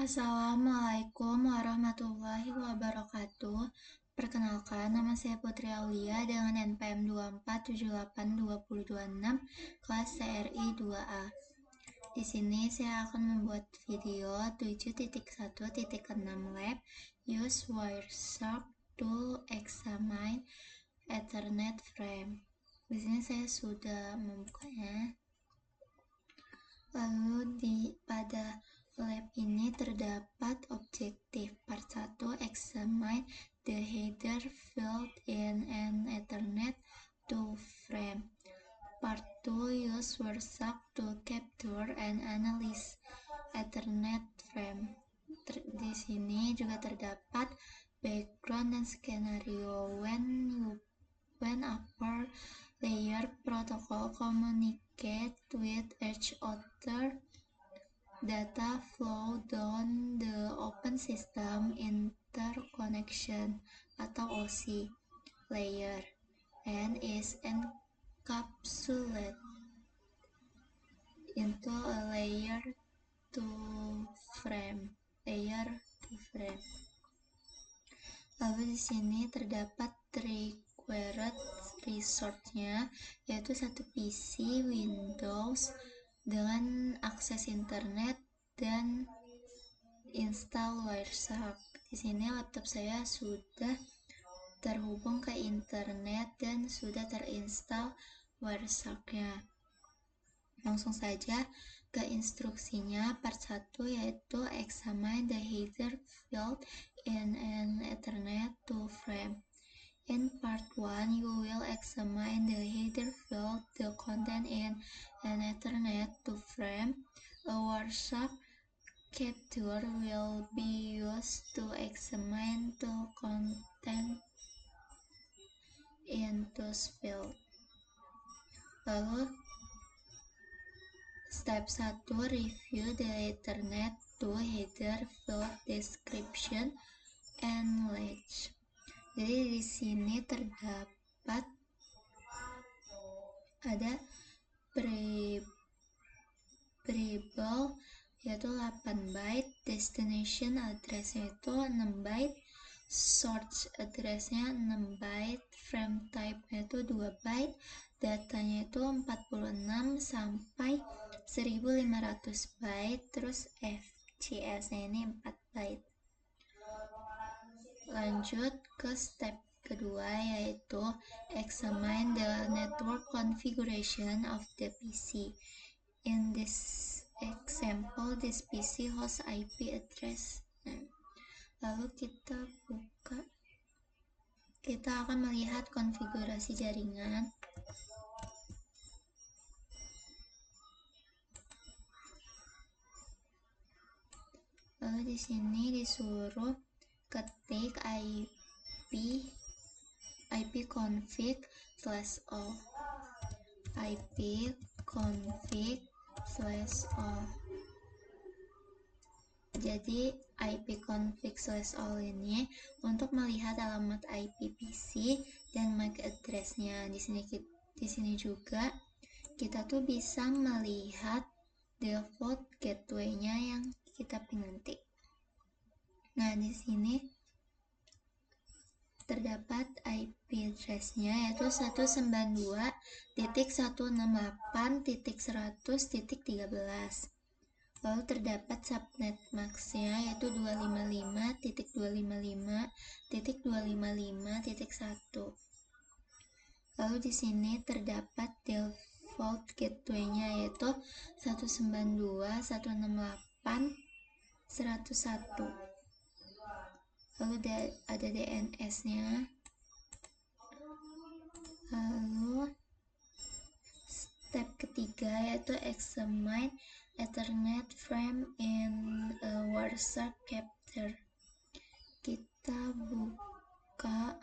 Assalamualaikum warahmatullahi wabarakatuh. Perkenalkan, nama saya Putri Aulia dengan NPM 24782026 kelas CRI 2A. Di sini saya akan membuat video 7.1.6 lab use Wireshark to examine Ethernet frame. Di sini saya sudah membukanya. Lalu pada lab ini terdapat objektif. Part 1, examine the header field in an Ethernet 2 frame. Part 2, use Wireshark to capture and analyze Ethernet frame. Di sini juga terdapat background dan skenario when upper layer protocol communicate with each other. Data flow down the open system interconnection atau OC layer and is encapsulated into a layer to frame. Lalu di sini terdapat required resource-nya, yaitu satu PC Windows dengan akses internet dan install Wireshark. Di sini laptop saya sudah terhubung ke internet dan sudah terinstall Wireshark-nya. Langsung saja ke instruksinya. Part 1 yaitu examine the header field in an Ethernet 2 frame. In part 1, you will examine the header field, the content in an Ethernet 2 frame. A Wireshark capture will be used to examine the content in those field. Lalu step 1, review the Ethernet 2 header field description and latch. Jadi di sini terdapat ada variable yaitu 8 byte, destination address-nya itu 6 byte, source address-nya 6 byte, frame type-nya itu 2 byte, datanya itu 46 sampai 1500 byte, terus FCS-nya ini 4 byte. Lanjut ke step kedua yaitu examine the network configuration of the PC. In this example, this PC host IP address. Lalu kita akan melihat konfigurasi jaringan. Lalu di sini disuruh ketik ipconfig/all. ipconfig/all. Jadi ipconfig/all ini untuk melihat alamat IP PC dan MAC address-nya. Di sini juga kita tuh bisa melihat default gateway-nya yang kita nanti. Nah, di sini terdapat IP address-nya yaitu 192.168.100.13. Lalu terdapat subnet max-nya yaitu 255.255.255.1. Lalu di sini terdapat default gateway-nya yaitu 192.168.101. Lalu ada DNS-nya. Lalu step ketiga yaitu examine Ethernet frame in a Wireshark capture. Kita buka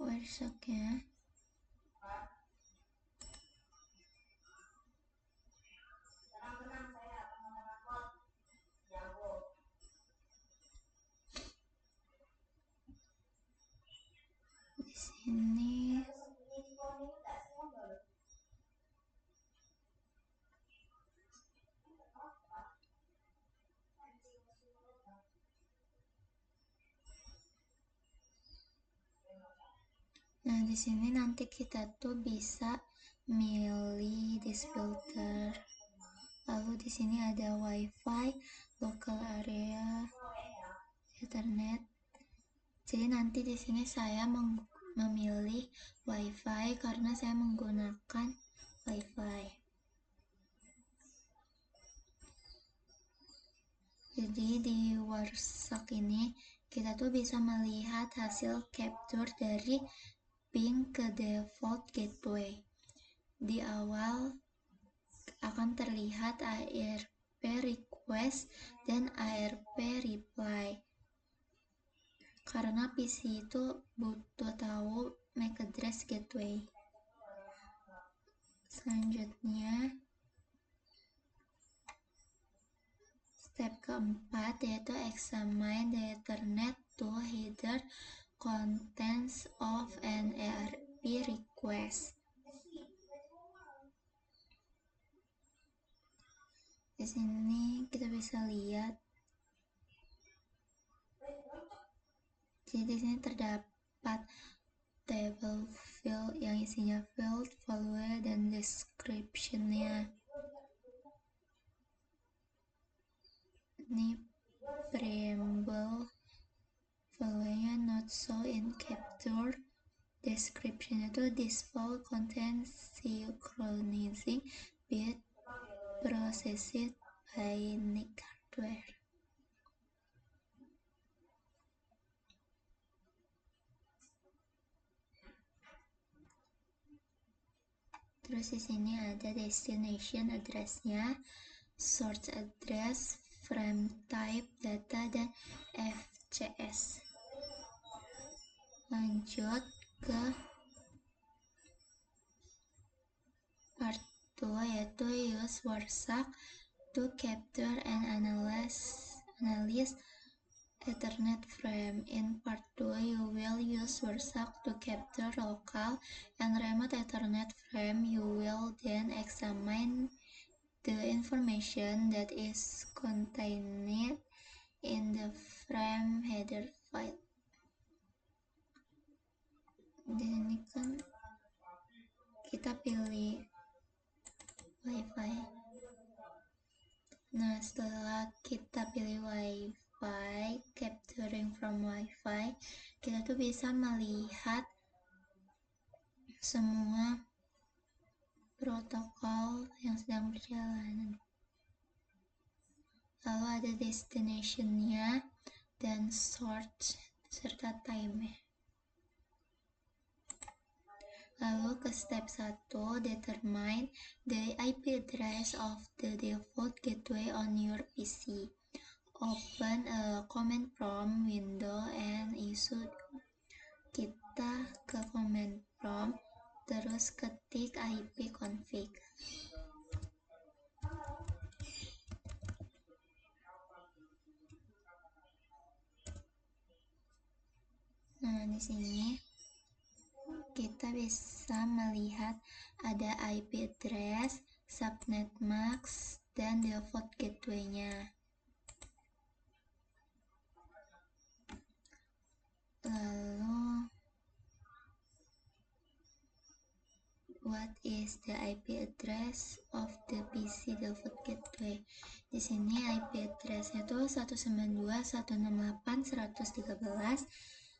Wireshark-nya. Di sini Nah, di sini nanti kita tuh bisa milih this filter. Lalu di sini ada WiFi, local area, Ethernet. Jadi nanti di sini saya memilih WiFi karena saya menggunakan WiFi. Jadi di WhatsApp ini kita tuh bisa melihat hasil capture dari ping ke default gateway. Di awal akan terlihat ARP request dan ARP reply. Karena PC itu butuh tahu MAC address gateway. Selanjutnya, step keempat yaitu examine the Ethernet to header contents of an ARP request. Di sini kita bisa lihat. Jadi di sini terdapat table field yang isinya field, value, dan description-nya. Ini preamble, value-nya not so in capture, description itu display content synchronizing bit processed by NIC hardware. Terus di sini ada destination address-nya, source address, frame type data, dan FCS. Lanjut ke part 2 yaitu use WhatsApp to capture and analyze Ethernet frame. In part 2, you will use WhatsApp to capture local and remote Ethernet frame. You will then examine the information that is contained in the frame header file. Di sini kan kita pilih WiFi. Nah, setelah kita pilih WiFi, capturing from WiFi, kita tuh bisa melihat semua protokol yang sedang berjalan. Lalu ada destination-nya dan source serta time-nya. Lalu ke step 1, determine the IP address of the default gateway on your PC. Open a command prompt window and issue. Kita ke command prompt, terus ketik ipconfig. Nah, di sini kita bisa melihat ada IP address, subnet mask, dan default gateway-nya. Lalu, what is the IP address of the PC default gateway? Di sini IP address-nya itu 192.168.113.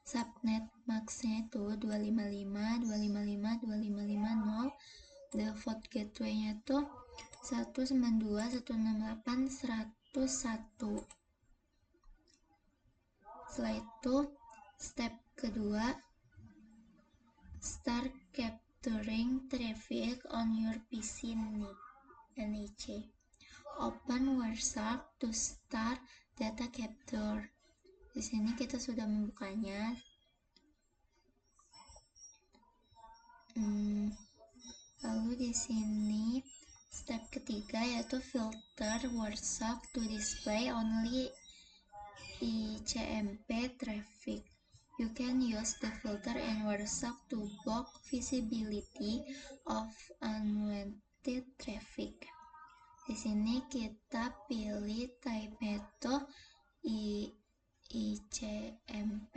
Subnet max-nya itu 255.255.255.0. Default gateway-nya itu 192.168.101. Setelah itu, step kedua, start capturing traffic on your PC NIC. Open WhatsApp to start data capture. Di sini kita sudah membukanya. Lalu di sini step ketiga yaitu filter WhatsApp to display only ICMP traffic. You can use the filter in WhatsApp to block visibility of unwanted traffic. Di sini kita pilih type itu ICMP.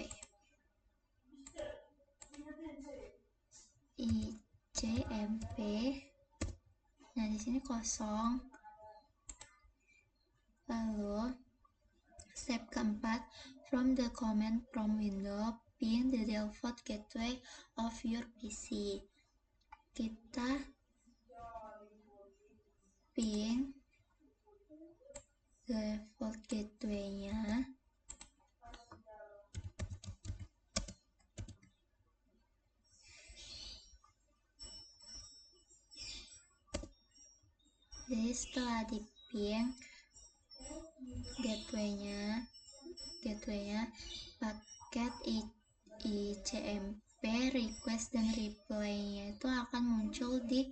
ICMP. Nah, di sini kosong. Lalu step keempat, from the command prompt window, ping the default gateway of your PC. Kita ping default gateway-nya. Jadi setelah di ping gateway-nya paket ICMP request dan reply-nya itu akan muncul di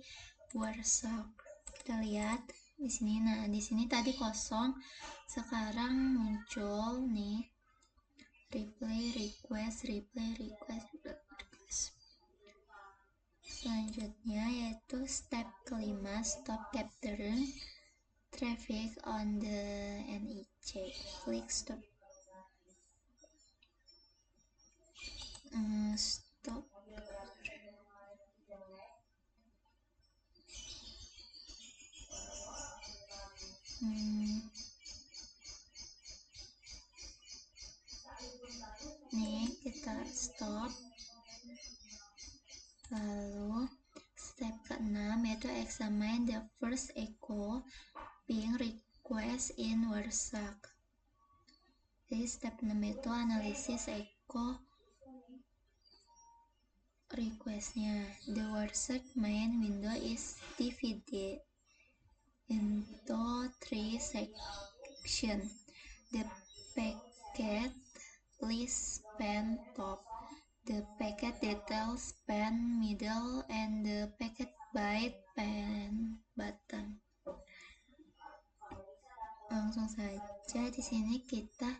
WordSock. Kita lihat di sini. Nah, di sini tadi kosong, sekarang muncul nih reply request. Selanjutnya yaitu step kelima, stop capturing traffic on the NIC. Klik stop. Stop. Nih kita stop. Lalu step ke-6 yaitu examine the first echo ping request in WordSock. Jadi step 6 itu analisis echo requestnya. The WordSock main window is divided into 3 sections. The packet list span top, the packet details span middle, and the packet byte span bottom. Langsung saja di sini kita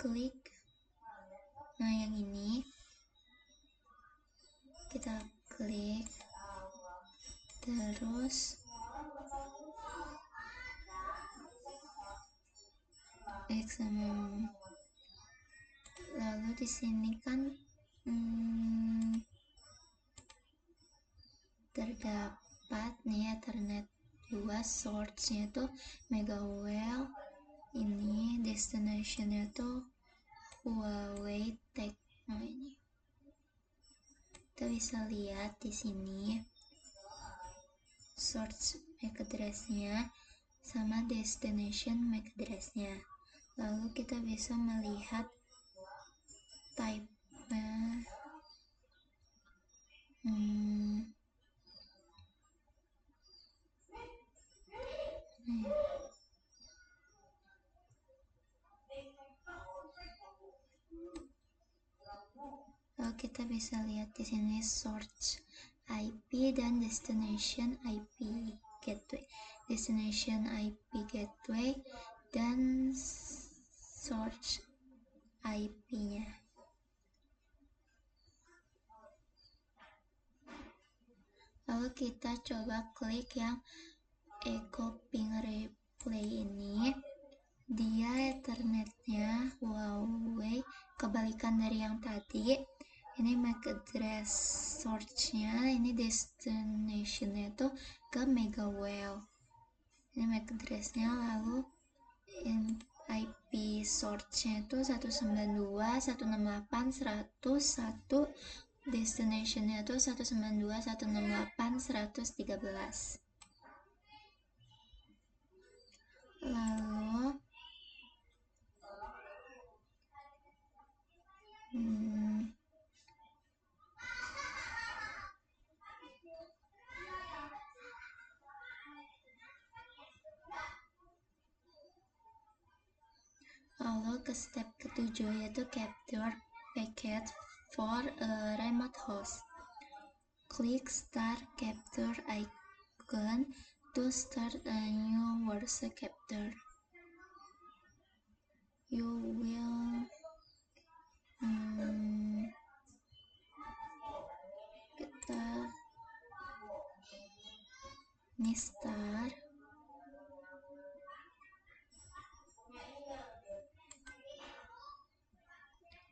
klik. Nah, yang ini kita klik, terus examine. Lalu di sini kan terdapat nih Ethernet 2, source-nya tuh Megawell, ini destination-nya tuh Huawei Tech. Nah, ini kita bisa lihat di sini source MAC address-nya sama destination MAC address-nya. Lalu kita bisa melihat type-nya. Lalu kita bisa lihat di sini source IP dan destination IP gateway. Destination IP gateway dan source IP-nya. Lalu kita coba klik yang echo ping replay ini. Dia Ethernetnya Huawei, kebalikan dari yang tadi. Ini MAC address source-nya, ini destination-nya tuh ke Megawell. Ini MAC address-nya, lalu IP source-nya itu 192.168.101, destination-nya tuh 192.168.113. Lalu ke step ke-7 yaitu capture packet for a remote host. Klik start capture icon to start a new WordSock capture. You will kita ini start.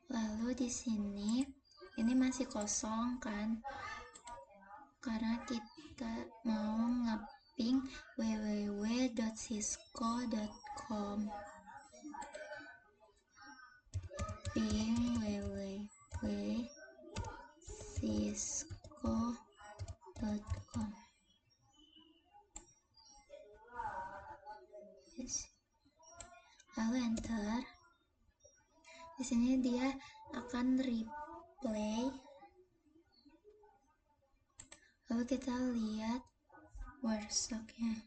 Lalu di sini ini masih kosong kan, karena kita mau ngeping www.cisco.com, ping www.cisco.com. Lalu enter. Di sini dia akan replay. Lalu kita lihat workshopnya.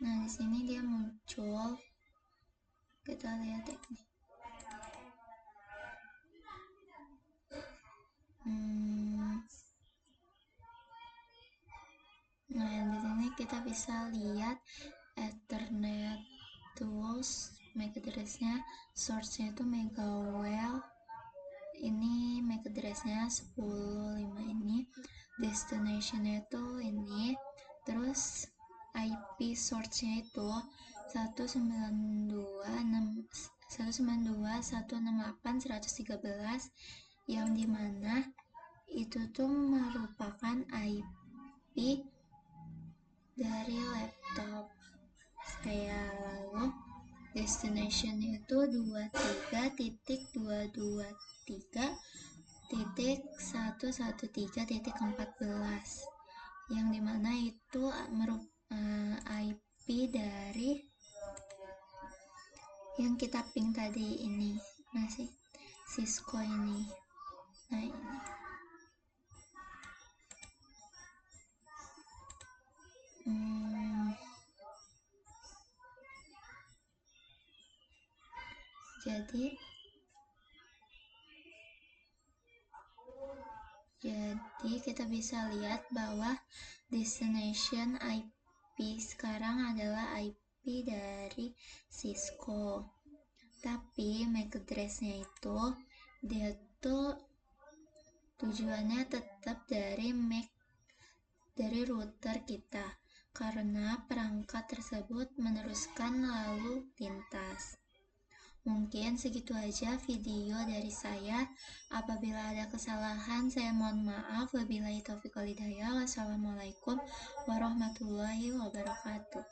Nah, di sini dia muncul. Kita lihat ya. Nah, di sini kita bisa lihat Ethernet tools, MAC address-nya, source-nya itu Megawell. Ini MAC address-nya 10.5 ini, destination-nya itu ini, terus IP source-nya itu 192.168.113, yang dimana itu tuh merupakan IP dari laptop saya. Lalu destination itu 23.113.14, yang dimana itu IP dari yang kita ping tadi ini, masih Cisco ini. Nah, ini jadi kita bisa lihat bahwa destination IP sekarang adalah IP dari Cisco, tapi MAC address-nya itu dia tuh tujuannya tetap dari router kita, karena perangkat tersebut meneruskan lalu lintas. Mungkin segitu aja video dari saya. Apabila ada kesalahan, saya mohon maaf. Wabillahi taufiq wal hidayah. Wassalamualaikum warahmatullahi wabarakatuh.